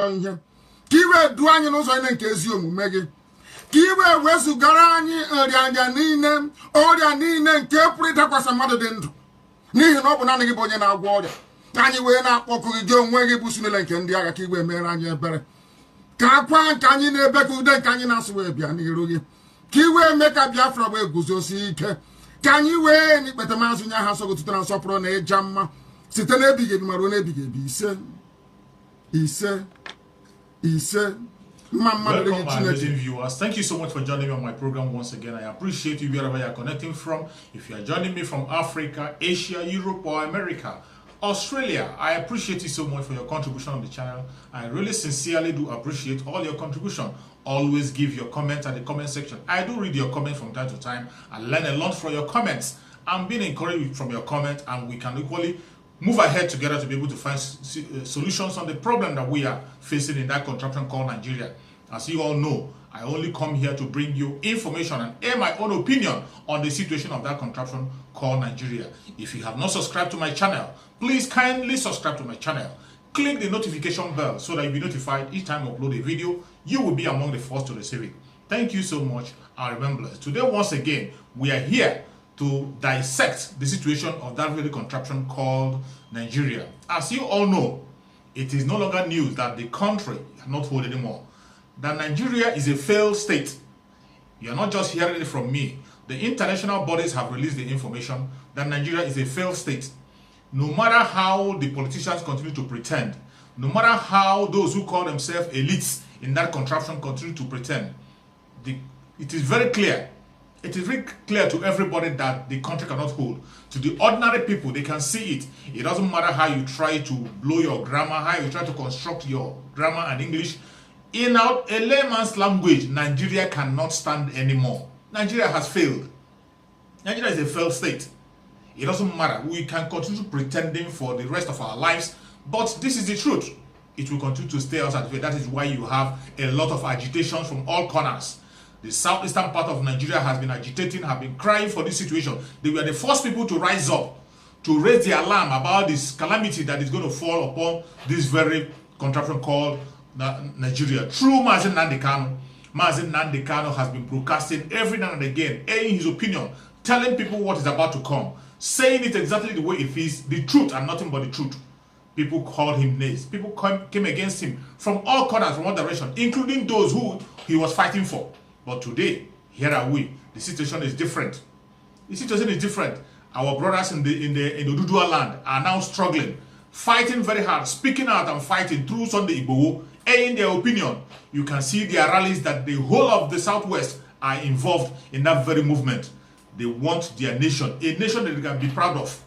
ajọ ihe ka iwe du anyị n'ụzọ ile nke ezi omume gị ka iwe wezugara anyị ọrịa niile nke pụrụ ịdakwasị mmadụ dị ndụ n'ihi na ọ bụ naanị gị bụ onye na-agwọ ọrịa anyị wee na-akpọkụ gị onwe gị bụ sunile nke ndị agha ka iwe mere anyị ebere ka akwa nke anyị na-ebe ka ude nke anyị na-asụ wee bịa n'iru gị ka iwe mee ka Biafra wee guzosi ike ka anyị wee n'ikpete maazị nye ha nsọ gụtụtara nsọpụrụ na ịja mma site n'ebighị ebi ma ruo n'ebighị ebi ise Welcome, my amazing viewers. Thank you so much for joining me on my program once again. I appreciate you wherever you are connecting from. If you are joining me from Africa, Asia, Europe, or America, Australia, I appreciate you so much for your contribution on the channel. I really sincerely do appreciate all your contribution. Always give your comments at the comment section. I do read your comments from time to time. I learn a lot from your comments. I'm being encouraged from your comments, and we can equally move ahead together to be able to find solutions on the problem that we are facing in that contraption called Nigeria. As you all know, I only come here to bring you information and air my own opinion on the situation of that contraption called Nigeria. If you have not subscribed to my channel, please kindly subscribe to my channel. Click the notification bell so that you'll be notified each time I upload a video. You will be among the first to receive it. Thank you so much. And remember, today once again, we are here to dissect the situation of that very contraption called Nigeria. As you all know, it is no longer news that the country is not whole anymore. That Nigeria is a failed state. You are not just hearing it from me. The international bodies have released the information that Nigeria is a failed state. No matter how the politicians continue to pretend, no matter how those who call themselves elites in that contraption continue to pretend, it is very clear. It is very clear to everybody that the country cannot hold. To the ordinary people, they can see it. It doesn't matter how you try to blow your grammar, how you try to construct your grammar and English. In a layman's language, Nigeria cannot stand anymore. Nigeria has failed. Nigeria is a failed state. It doesn't matter. We can continue pretending for the rest of our lives, but this is the truth. It will continue to stay outside. That is why you have a lot of agitations from all corners. The southeastern part of Nigeria has been agitating, have been crying for this situation. They were the first people to rise up, to raise the alarm about this calamity that is going to fall upon this very contraption called Nigeria. Through MAZI NNAMDI KANU. MAZI NNAMDI KANU has been broadcasting every now and again, airing his opinion, telling people what is about to come, saying it exactly the way it is, the truth and nothing but the truth. People called him names. People came against him from all corners, from all directions, including those who he was fighting for. But today, here are we. The situation is different. The situation is different. Our brothers in the Oduduwa land are now struggling, fighting very hard, speaking out and fighting through Sunday Igbo, airing their opinion. You can see their rallies that the whole of the Southwest are involved in that very movement. They want their nation, a nation that they can be proud of.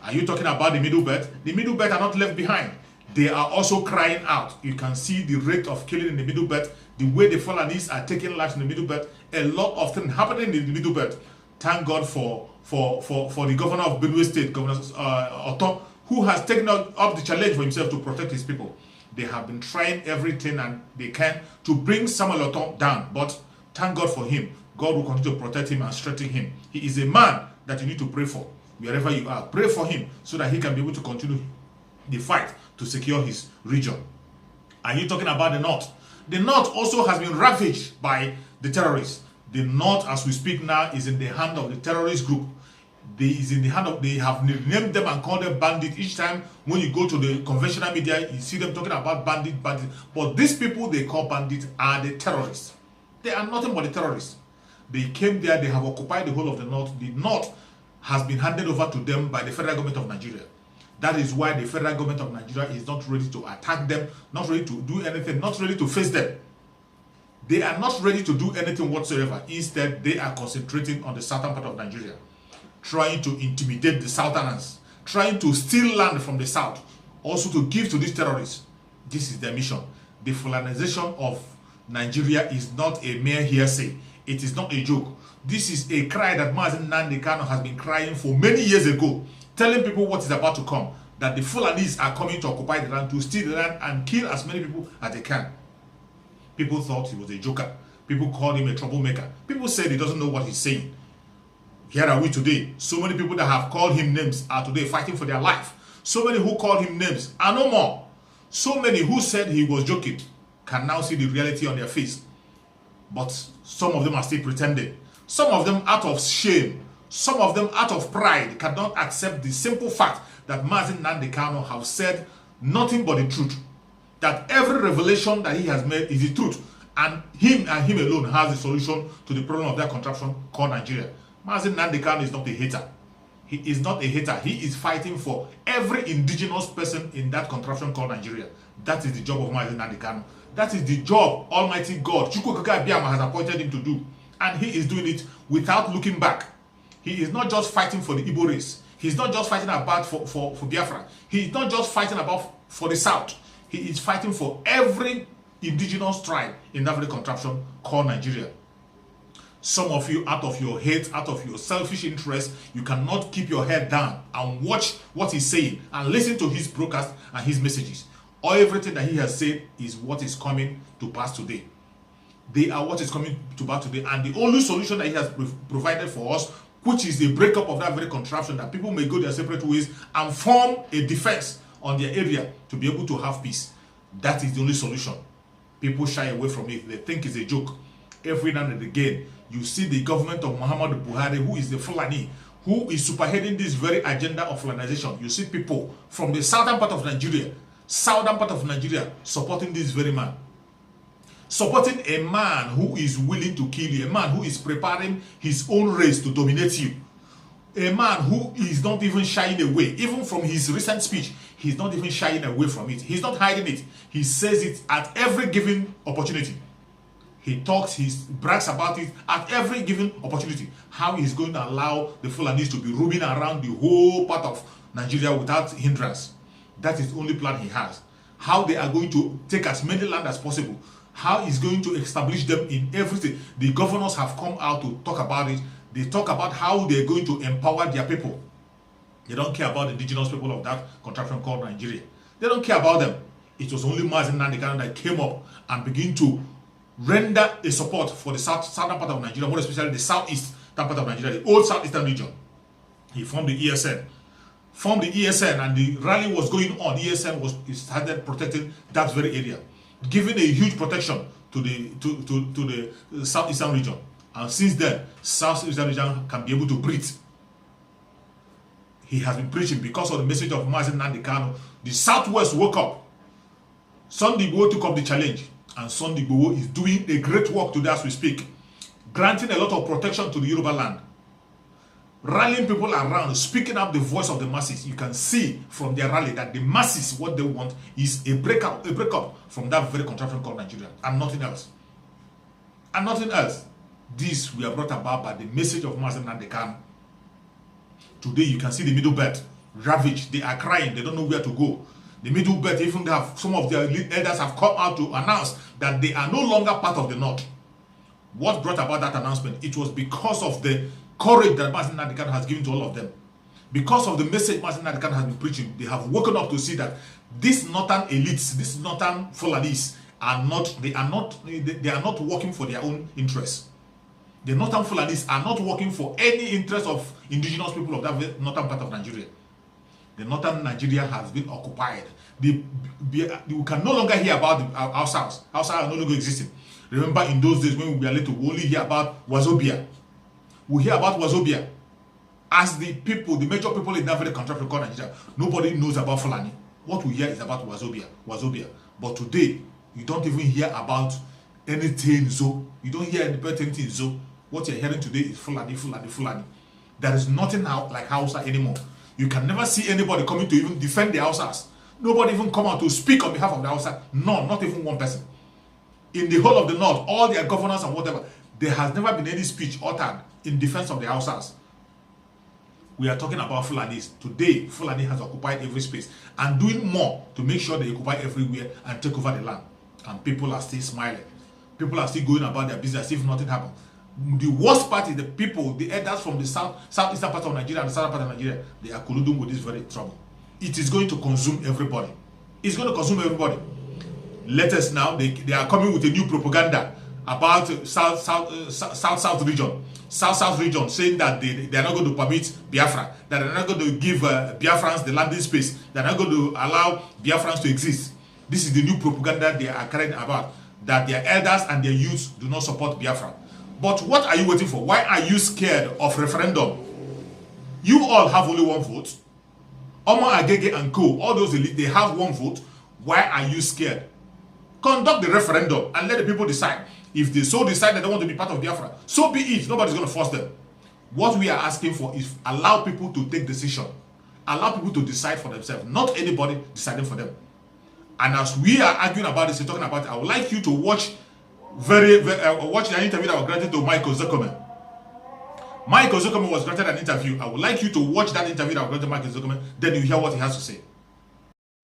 Are you talking about the Middle Belt? The Middle Belt are not left behind. They are also crying out. You can see the rate of killing in the Middle Belt, the way the Fulanis are taking lives in the Middle Belt. A lot of things happening in the Middle Belt. Thank God for the governor of Benue State, Governor Otto, who has taken up the challenge for himself to protect his people. They have been trying everything and they can to bring Samuel Otto down. But thank God for him. God will continue to protect him and strengthen him. He is a man that you need to pray for. Wherever you are, pray for him so that he can be able to continue the fight to secure his region. Are you talking about the North? The North also has been ravaged by the terrorists. The North, as we speak now, is in the hand of the terrorist group. They have named them and called them bandits. Each time when you go to the conventional media, you see them talking about bandits. But these people they call bandits are the terrorists. They are nothing but the terrorists. They came there, they have occupied the whole of the North. The North has been handed over to them by the federal government of Nigeria. That is why the federal government of Nigeria is not ready to attack them, not ready to do anything, not ready to face them. They are not ready to do anything whatsoever. Instead, they are concentrating on the southern part of Nigeria, trying to intimidate the southerners, trying to steal land from the south, also to give to these terrorists. This is their mission. The Fulanization of Nigeria is not a mere hearsay. It is not a joke. This is a cry that MAZI NNAMDI KANU has been crying for many years ago, telling people what is about to come, that the Fulanis are coming to occupy the land, to steal the land and kill as many people as they can. People thought he was a joker. People called him a troublemaker. People said he doesn't know what he's saying. Here are we today. So many people that have called him names are today fighting for their life. So many who called him names are no more. So many who said he was joking can now see the reality on their face. But some of them are still pretending. Some of them out of shame, some of them out of pride cannot accept the simple fact that MAZI NNAMDI KANU have said nothing but the truth. That every revelation that he has made is the truth. And him alone has the solution to the problem of that contraption called Nigeria. MAZI NNAMDI KANU is not a hater. He is not a hater. He is fighting for every indigenous person in that contraption called Nigeria. That is the job of MAZI NNAMDI KANU. That is the job Almighty God, Chukwuka Abiyama, has appointed him to do. And he is doing it without looking back. He is not just fighting for the Igbo race. He is not just fighting about for Biafra. He is not just fighting about for the South. He is fighting for every indigenous tribe in that very contraption called Nigeria. Some of you, out of your hate, out of your selfish interest, you cannot keep your head down and watch what he's saying and listen to his broadcast and his messages. Or everything that he has said is what is coming to pass today. They are what is coming to pass today. And the only solution that he has provided for us, which is the breakup of that very contraption, that people may go their separate ways and form a defense on their area to be able to have peace. That is the only solution. People shy away from it. They think it's a joke. Every now and again, you see the government of Mohammadu Buhari, who is the Fulani, who is superheading this very agenda of Fulanization. You see people from the southern part of Nigeria, supporting this very man. Supporting a man who is willing to kill you, a man who is preparing his own race to dominate you. A man who is not even shying away, even from his recent speech, he's not even shying away from it. He's not hiding it. He says it at every given opportunity. He talks, he brags about it at every given opportunity. How he's going to allow the Fulanis to be roaming around the whole part of Nigeria without hindrance. That is the only plan he has. How they are going to take as many land as possible. How he's going to establish them in everything. The governors have come out to talk about it. They talk about how they're going to empower their people. They don't care about the indigenous people of that contraption called Nigeria. They don't care about them. It was only MAZI NNAMDI KANU that came up and began to render a support for the southern part of Nigeria, more especially the southeast part of Nigeria, the old southeastern region. He formed the ESN. And the rally was going on. ESN started protecting that very area, giving a huge protection to the southeastern region. And since then, southeastern region can be able to breathe. He has been preaching because of the message of MAZI NNAMDI KANU. The southwest woke up. Sunday Igbo took up the challenge. And Sunday Igbo is doing a great work today as we speak, granting a lot of protection to the Yoruba land, rallying people around, speaking up the voice of the masses. You can see from their rally that the masses, what they want is a breakup from that very contraption called Nigeria, and nothing else. And nothing else. This we are brought about by the message of MAZI NNAMDI KANU. Today you can see the middle belt ravaged. They are crying. They don't know where to go. The middle belt, even have some of their elders have come out to announce that they are no longer part of the North. What brought about that announcement? It was because of the courage that MAZI NNAMDI KANU has given to all of them. Because of the message MAZI NNAMDI KANU has been preaching, they have woken up to see that these northern elites, these northern Fulanis are not working for their own interests. The northern Fulanis are not working for any interest of indigenous people of that northern part of Nigeria. The northern Nigeria has been occupied. We can no longer hear about our South. Our South are no longer existing. Remember in those days when we were little, we only hear about Wazobia. We hear about Wazobia as the people, the major people in that very country called Nigeria. Nobody knows about Fulani. What we hear is about Wazobia. But today, you don't even hear about anything Zo. You don't hear anything Zo. What you're hearing today is Fulani. There is nothing like Hausa anymore. You can never see anybody coming to even defend the Hausas. Nobody even come out to speak on behalf of the Hausa. No, not even one person. In the whole of the North, all their governors and whatever, there has never been any speech uttered in defense of the Hausas. We are talking about Fulanis. Today, Fulani has occupied every space and doing more to make sure they occupy everywhere and take over the land. And people are still smiling. People are still going about their business as if nothing happened. The worst part is the people, the elders from the southeastern part of Nigeria and the southern part of Nigeria, they are colluding with this very trouble. It is going to consume everybody. It's going to consume everybody. Let us now, they are coming with a new propaganda about South region. South region saying that they are not going to permit Biafra, that they are not going to give Biafrans the landing space, they are not going to allow Biafrans to exist. This is the new propaganda they are carrying about, that their elders and their youths do not support Biafra. But what are you waiting for? Why are you scared of referendum? You all have only one vote. Omar Agege and co, all those elite, they have one vote. Why are you scared? Conduct the referendum and let the people decide. If they so decide that they want to be part of Biafra, so be it. Nobody's going to force them. What we are asking for is allow people to take decision. Allow people to decide for themselves. Not anybody deciding for them. And as we are arguing about this, we're talking about it, I would like you to watch watch the interview that was granted to Mike Ozekhome. Mike Ozekhome was granted an interview. I would like you to watch that interview that was granted to Mike Ozekhome. Then you hear what he has to say.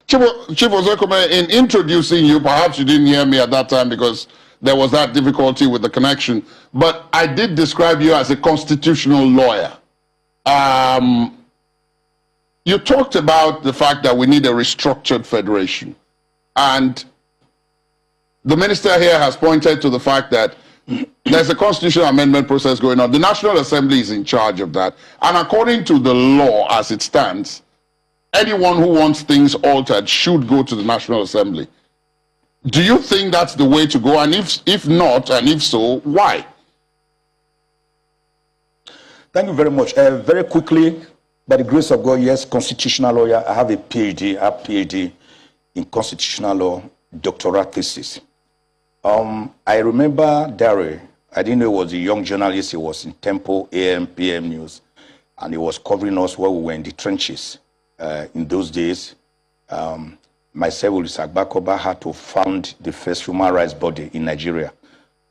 Chief Ozekhome, in introducing you, perhaps you didn't hear me at that time because there was that difficulty with the connection. But I did describe you as a constitutional lawyer. You talked about the fact that we need a restructured federation. And the minister here has pointed to the fact that there's a constitutional amendment process going on. The National Assembly is in charge of that. And according to the law as it stands, anyone who wants things altered should go to the National Assembly. Do you think that's the way to go? And if not, and if so, why? Thank you very much. Very quickly, by the grace of God, yes, constitutional lawyer. I have a PhD. I have PhD in constitutional law, doctoral thesis. I remember Dari. I didn't know he was a young journalist. He was in Tempo, AM, PM News, and he was covering us while we were in the trenches. In those days, myself, Ulisa Agbakoba, had to found the first human rights body in Nigeria,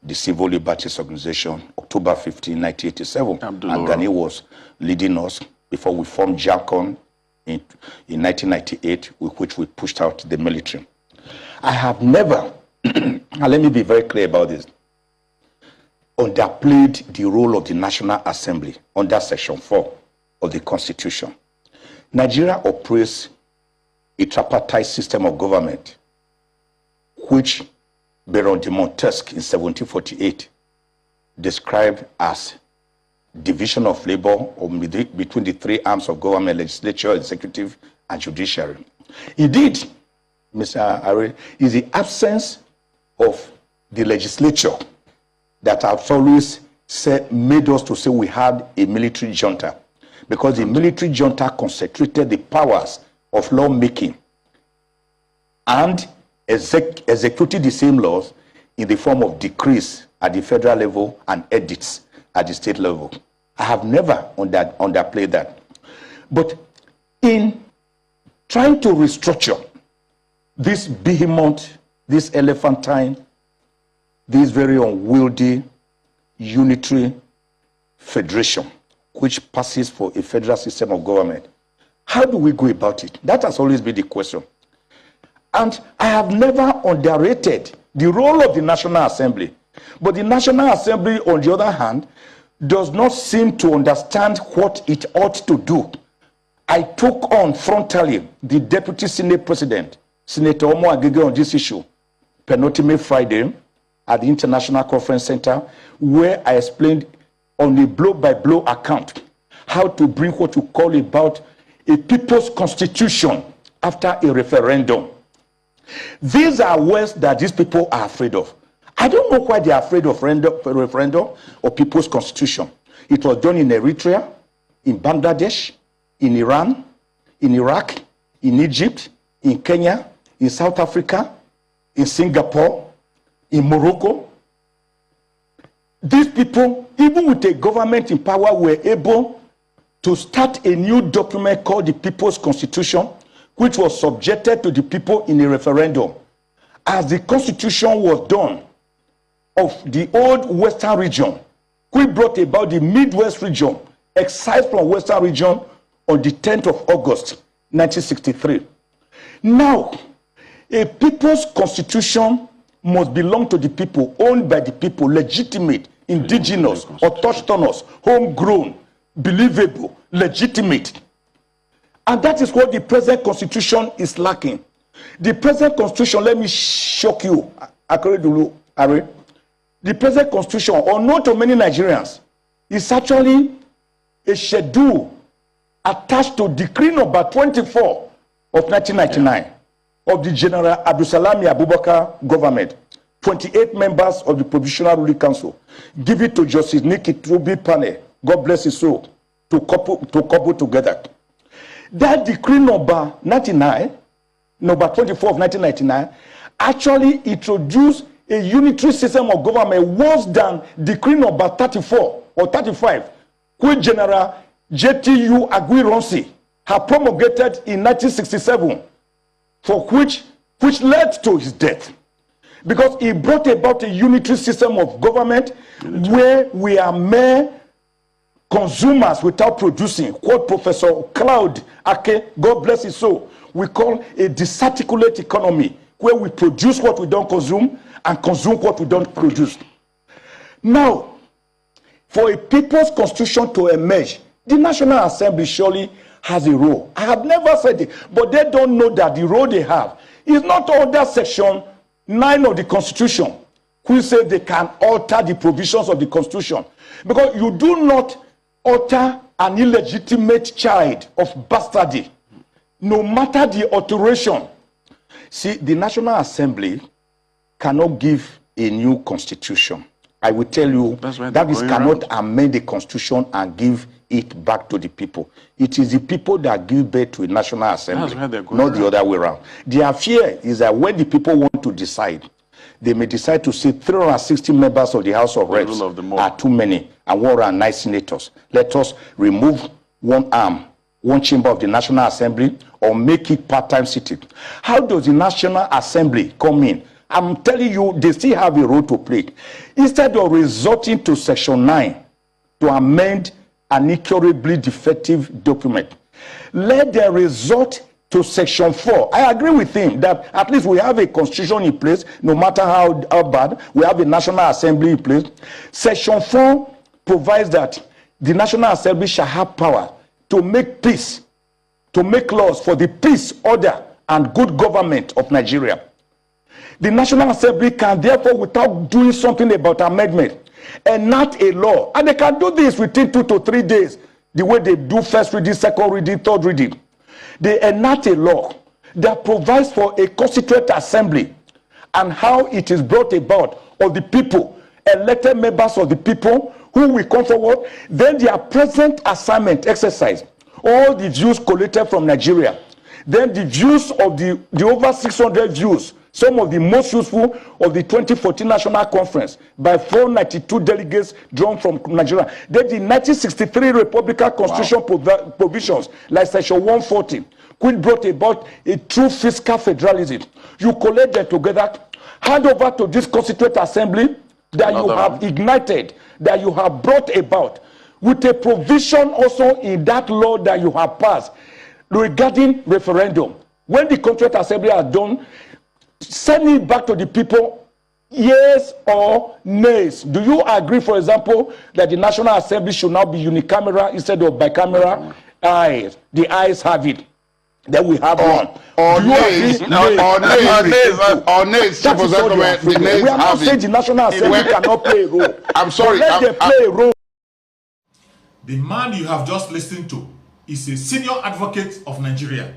the Civil Liberties Organization, October 15, 1987. And Gani was leading us before we formed JACON in 1998, with which we pushed out the military. I have never, and let me be very clear about this, underplayed the role of the National Assembly under Section 4 of the Constitution. Nigeria operates a tripartite system of government, which Baron de Montesquieu in 1748 described as division of labor between the three arms of government: legislature, executive, and judiciary. Indeed, Mr. Ari, is the absence of the legislature that has always made us to say we had a military junta, because the military junta concentrated the powers of lawmaking and executed the same laws in the form of decrees at the federal level and edicts at the state level. I have never underplayed that. But in trying to restructure this behemoth, this elephantine, this very unwieldy unitary federation, which passes for a federal system of government, how do we go about it? That has always been the question. And I have never underrated the role of the National Assembly. But the National Assembly, on the other hand, does not seem to understand what it ought to do. I took on frontally the Deputy Senate President, Senator Omo Agege, on this issue, penultimate Friday at the International Conference Center, where I explained on a blow-by-blow account how to bring what you call about a people's constitution after a referendum. These are words that these people are afraid of. I don't know why they are afraid of referendum or people's constitution. It was done in Eritrea, in Bangladesh, in Iran, in Iraq, in Egypt, in Kenya, in South Africa, in Singapore, in Morocco. These people, even with a government in power, were able to start a new document called the People's Constitution, which was subjected to the people in a referendum. As the constitution was done of the old Western region, which brought about the Midwest region, excised from Western region on the 10th of August, 1963. Now, a people's constitution must belong to the people, owned by the people, legitimate, indigenous, autochthonous, homegrown, believable, legitimate. And that is what the present constitution is lacking. The present constitution, let me shock you, the present constitution, unknown to many Nigerians, is actually a schedule attached to decree number 24 of 1999. of the General Abdusalami Abubakar government, 28 members of the Provisional Ruling Council, give it to Justice Nikki Truby Pane, God bless his soul, to couple together. That decree number 99, number 24 of 1999, actually introduced a unitary system of government worse than decree number 34 or 35, which General JTU Aguironsi had promulgated in 1967, for which led to his death. Because he brought about a unitary system of government where we are mere consumers without producing, what Professor Claude Ake, God bless his soul, we call a disarticulate economy, where we produce what we don't consume and consume what we don't produce. Now, for a people's constitution to emerge, the National Assembly surely has a role. I have never said it, but they don't know that the role they have is not under Section 9 of the Constitution, which says they can alter the provisions of the Constitution. Because you do not alter an illegitimate child of bastardy, no matter the alteration. See, the National Assembly cannot give a new constitution. I will tell you that is cannot amend the constitution and give it back to the people. It is the people that give birth to a National Assembly, not the other way around. Their fear is that when the people want to decide, they may decide to say 360 members of the House of Reps are too many and 109 senators. Let us remove one arm, one chamber of the National Assembly, or make it part-time sitting. How does the National Assembly come in? I'm telling you, they still have a role to play. Instead of resorting to Section 9 to amend an incurably defective document, let them resort to Section 4. I agree with him that at least we have a constitution in place, no matter how bad, we have a National Assembly in place. Section 4 provides that the National Assembly shall have power to make peace, to make laws for the peace, order, and good government of Nigeria. The National Assembly can therefore, without doing something about amendment, enact a law. And they can do this within 2 to 3 days, the way they do first reading, second reading, third reading. They enact a law that provides for a constituent assembly and how it is brought about of the people, elected members of the people who will come forward. Then their present assignment exercise, all the views collated from Nigeria, then the views of the over 600 views, some of the most useful of the 2014 National Conference by 492 delegates drawn from Nigeria. Then the 1963 Republican Constitution provisions, like Section 140, which brought about a true fiscal federalism. You collect them together, hand over to this Constituent Assembly that you have ignited, that you have brought about, with a provision also in that law that you have passed regarding referendum. When the Constituent Assembly are done, send it back to the people, yes or nays. Do you agree, for example, that the National Assembly should now be unicameral instead of bicameral? Ayes. The ayes have it. Then we have one. Or nays. Or nays. We are not saying the National Assembly cannot play a role. I'm sorry. Let them play a role. The man you have just listened to is a senior advocate of Nigeria,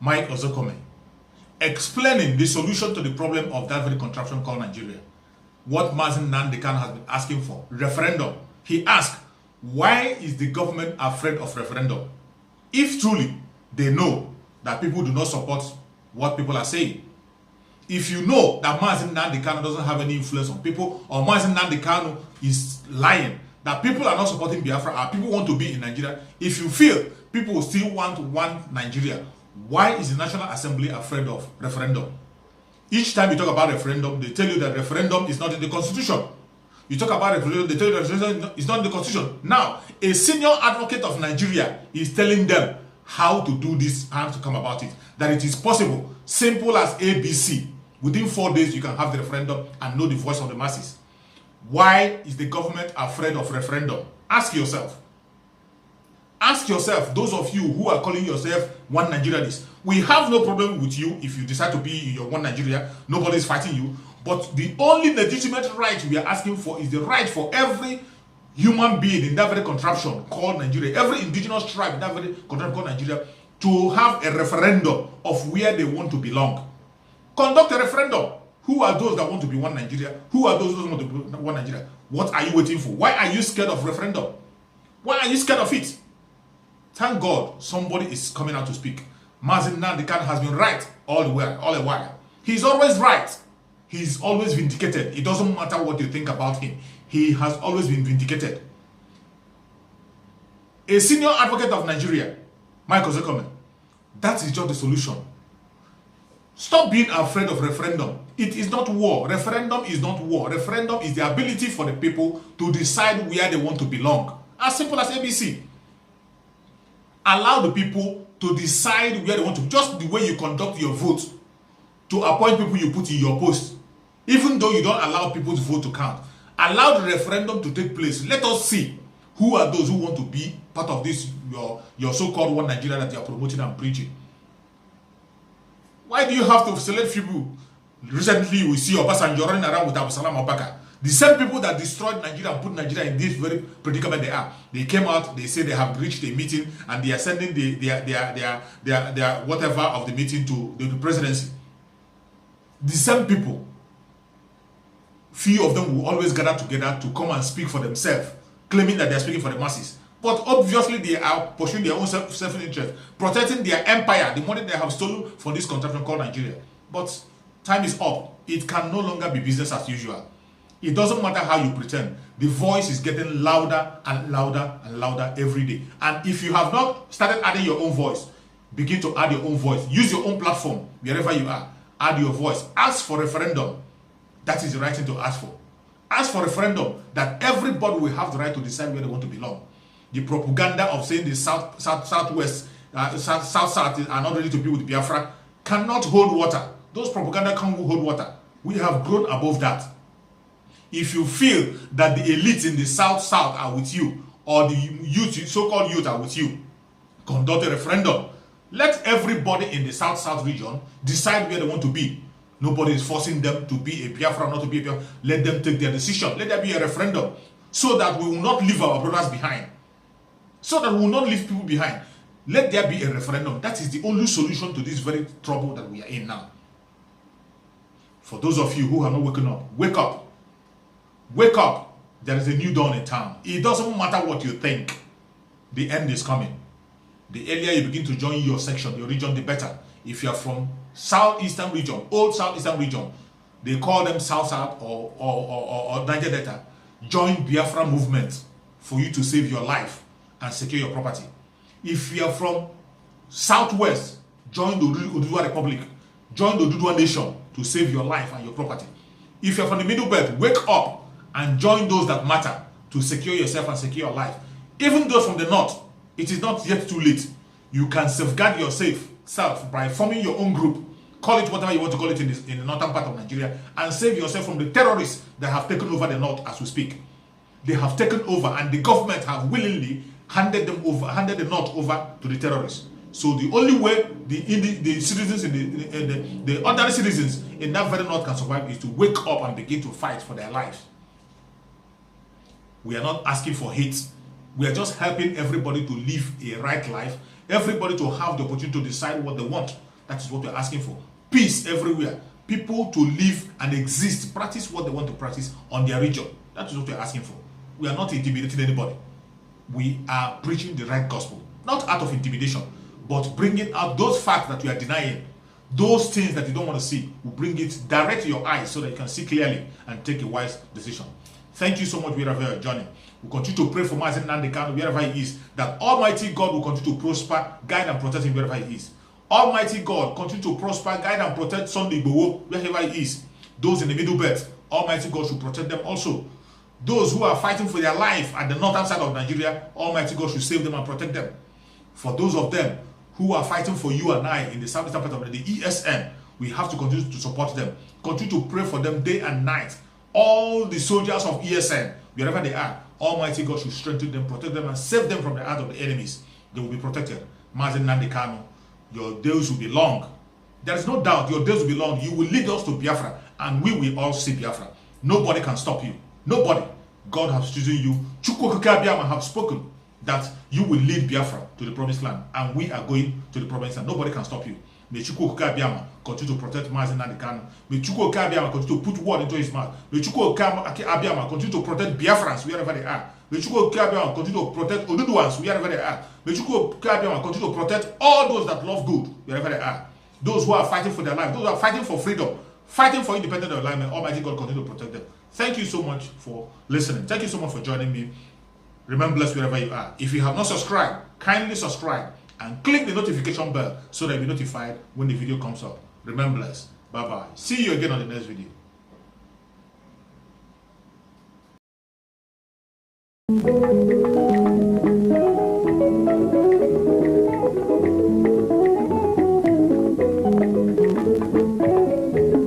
Mike Ozekhome, explaining the solution to the problem of that very contraption called Nigeria. What MAZI NNAMDI has been asking for, referendum. He asked, why is the government afraid of referendum? If truly they know that people do not support what people are saying, if you know that MAZI NNAMDI doesn't have any influence on people, or MAZI NNAMDI is lying, that people are not supporting Biafra, or people want to be in Nigeria, if you feel people will still want Nigeria, why is the National Assembly afraid of referendum? Each time you talk about referendum, they tell you that referendum is not in the Constitution. You talk about referendum, they tell you that referendum is not in the Constitution. Now, a senior advocate of Nigeria is telling them how to do this, how to come about it. That it is possible, simple as ABC. Within 4 days, you can have the referendum and know the voice of the masses. Why is the government afraid of referendum? Ask yourself. Ask yourself, those of you who are calling yourself One Nigerianists, we have no problem with you if you decide to be your One Nigeria. Nobody is fighting you. But the only legitimate right we are asking for is the right for every human being in that very contraption called Nigeria, every indigenous tribe in that very contraption called Nigeria, to have a referendum of where they want to belong. Conduct a referendum. Who are those that want to be one Nigeria? Who are those who want to be one Nigeria? What are you waiting for? Why are you scared of referendum? Why are you scared of it? Thank God somebody is coming out to speak. MAZI NNAMDI KANU has been right all the while. He's always right. He's always vindicated. It doesn't matter what you think about him. He has always been vindicated. A senior advocate of Nigeria, Ozekhome, that is just the solution. Stop being afraid of referendum. It is not war. Referendum is not war. Referendum is the ability for the people to decide where they want to belong. As simple as ABC. Allow the people to decide where they want to. Just the way you conduct your vote to appoint people you put in your post. Even though you don't allow people's vote to count. Allow the referendum to take place. Let us see who are those who want to be part of this, your so-called one Nigeria that you are promoting and preaching. Why do you have to select people? Recently, we see Obasanjo running around with Abdulsalam Abubakar. The same people that destroyed Nigeria and put Nigeria in this very predicament they are. They came out, they say they have reached a meeting and they are sending their whatever of the meeting to the presidency. The same people, few of them will always gather together to come and speak for themselves, claiming that they are speaking for the masses. But obviously they are pursuing their own self-interest, protecting their empire, the money they have stolen from this contraption called Nigeria. But time is up. It can no longer be business as usual. It doesn't matter how you pretend. The voice is getting louder and louder and louder every day. And if you have not started adding your own voice, begin to add your own voice. Use your own platform wherever you are. Add your voice. Ask for referendum. That is the right thing to ask for. Ask for referendum that everybody will have the right to decide where they want to belong. The propaganda of saying the southwest, south are not ready to be with Biafra cannot hold water. Those propaganda can't hold water. We have grown above that. If you feel that the elites in the south are with you, or the youth, so-called youth, are with you, conduct a referendum. Let everybody in the south region decide where they want to be. Nobody is forcing them to be a Biafra, not to be a Biafra. Let them take their decision. Let there be a referendum so that we will not leave our brothers behind. So that we will not leave people behind. Let there be a referendum. That is the only solution to this very trouble that we are in now. For those of you who have not woken up, wake up. Wake up. There is a new dawn in town. It doesn't matter what you think. The end is coming. The earlier you begin to join your section, your region, the better. If you are from southeastern region, old southeastern region, they call them South or Niger Delta, join Biafra movement for you to save your life and secure your property. If you are from southwest, join the Oduduwa Republic, join the Oduduwa Nation to save your life and your property. If you are from the middle belt, wake up and join those that matter to secure yourself and secure your life. Even those from the north, it is not yet too late. You can safeguard yourself by forming your own group. Call it whatever you want to call it in the northern part of Nigeria, and save yourself from the terrorists that have taken over the north as we speak. They have taken over, and the government have willingly handed the north over to the terrorists. So the only way the citizens in the ordinary citizens in that very north can survive is to wake up and begin to fight for their lives. We are not asking for hate. We are just helping everybody to live a right life. Everybody to have the opportunity to decide what they want. That is what we are asking for. Peace everywhere. People to live and exist, practice what they want to practice on their region. That is what we are asking for. We are not intimidating anybody. We are preaching the right gospel. Not out of intimidation, but bringing out those facts that you are denying. Those things that you don't want to see. We bring it direct to your eyes so that you can see clearly and take a wise decision. Thank you so much wherever you are joining. We continue to pray for MAZI NNAMDI KANU wherever he is, that Almighty God will continue to prosper, guide and protect him wherever he is. Almighty God continue to prosper, guide and protect Sunday Igbo wherever he is. Those in the middle belt, Almighty God should protect them also. Those who are fighting for their life at the northern side of Nigeria, Almighty God should save them and protect them. For those of them who are fighting for you and I in the southeastern part of the ESN, we have to continue to support them. Continue to pray for them day and night. All the soldiers of ESN, wherever they are, Almighty God should strengthen them, protect them, and save them from the hand of the enemies. They will be protected. MAZI NNAMDI KANU, your days will be long. There is no doubt your days will be long. You will lead us to Biafra, and we will all see Biafra. Nobody can stop you. Nobody. God has chosen you. Chukwuka Abiyama have spoken that you will lead Biafra to the promised land, and we are going to the promised land. Nobody can stop you. May Chukwu Abiyama continue to protect MAZI Nnamdi Kanu. May Chukwu Abiyama continue to put word into his mouth. May Chukwu Abiyama continue to protect Biafrans wherever they are. May Chukwu Abiyama continue to protect Oduduwans wherever they are. May Chukwu Abiyama continue to protect all those that love good wherever they are. Those who are fighting for their life, those who are fighting for freedom, fighting for independent alignment, Almighty God continue to protect them. Thank you so much for listening. Thank you so much for joining me. Remain blessed wherever you are. If you have not subscribed, kindly subscribe and click the notification bell so that you'll be notified when the video comes up. Remain blessed. Bye-bye. See you again on the next video.